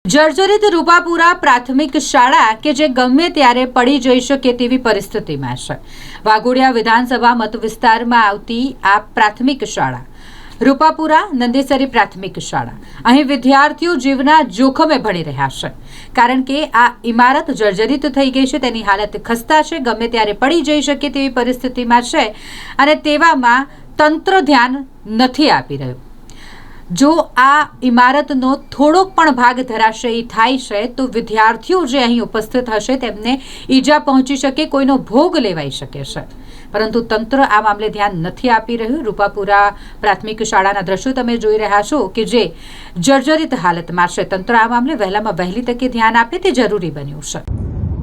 જર્જરિત રૂપાપુરા પ્રાથમિક શાળા કે જે ગમે ત્યારે પડી જઈ શકે તેવી પરિસ્થિતિમાં છે। વાઘોડિયા વિધાનસભા મત વિસ્તારમાં આવતી આ પ્રાથમિક શાળા રૂપાપુરા નંદેસરી પ્રાથમિક શાળા અહીં વિદ્યાર્થીઓ જીવના જોખમે ભણી રહ્યા છે, કારણ કે આ ઇમારત જર્જરિત થઈ ગઈ છે, તેની હાલત ખસ્તા છે, ગમે ત્યારે પડી જઈ શકે તેવી પરિસ્થિતિમાં છે અને તેવામાં તંત્ર ધ્યાન નથી આપી રહ્યું। જો આ ઇમારતનો થોડોક પણ ભાગ ધરાશયી થાય છે તો વિદ્યાર્થીઓ જે અહીં ઉપસ્થિત હશે તેમને ઈજા પહોંચી શકે, કોઈનો ભોગ લેવાઈ શકે છે, પરંતુ તંત્ર આ મામલે ધ્યાન નથી આપી રહ્યું। રૂપાપુરા પ્રાથમિક શાળાના દ્રશ્યો તમે જોઈ રહ્યા છો કે જે જર્જરિત હાલતમાં છે। તંત્ર આ મામલે વહેલામાં વહેલી તકે ધ્યાન આપે તે જરૂરી બન્યું છે।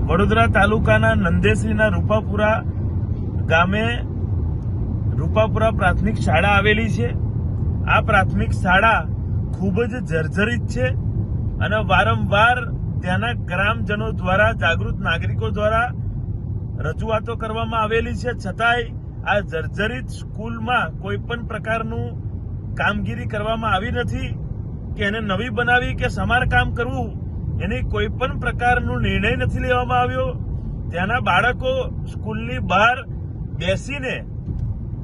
વડોદરા તાલુકાના નંદેસરીના રૂપાપુરા ગામે રૂપાપુરા પ્રાથમિક શાળા આવેલી છે। આ પ્રાથમિક શાળા ખૂબ જ જર્જરિત છે અને વારંવાર ત્યાંના ગ્રામજનો દ્વારા, જાગૃત નાગરિકો દ્વારા રજૂઆતો કરવામાં આવેલી છે, છતાંય આ જર્જરિત સ્કૂલમાં કોઈ પણ પ્રકારનું કામગીરી કરવામાં આવી નથી કે એને નવી બનાવી કે સમારકામ કરવું, એની કોઈ પણ પ્રકારનો નિર્ણય નથી લેવામાં આવ્યો। ત્યાંના બાળકો સ્કૂલની બહાર બેસીને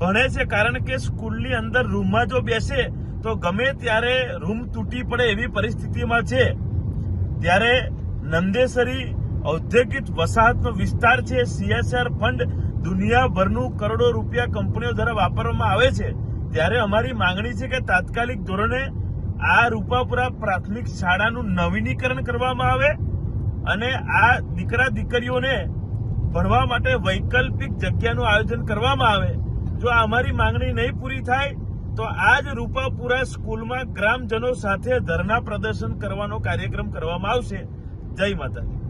ભણે છે, કારણ કે સ્કૂલની અંદર રૂમમાં જો બેસે તો ગમે ત્યારે રૂમ તૂટી પડે એવી પરિસ્થિતિમાં છે। ત્યારે નંદેસરી ઔદ્યોગિક વસાહતનો વિસ્તાર છે, CSR ફંડ દુનિયાભરનું કરોડો રૂપિયા કંપનીઓ દ્વારા વાપરવામાં આવે છે। ત્યારે અમારી માંગણી છે કે તાત્કાલિક ધોરણે આ રૂપાપુરા પ્રાથમિક શાળાનું નવીનીકરણ કરવામાં આવે અને આ દીકરા દીકરીઓને ભણવા માટે વૈકલ્પિક જગ્યાનું આયોજન કરવામાં આવે। જો અમારી માંગણી નહીં પૂરી થાય તો આજ રૂપાપુરા સ્કૂલમાં ગ્રામજનો સાથે ધરણા પ્રદર્શન કરવાનો કાર્યક્રમ કરવામાં આવશે। જય માતાજી।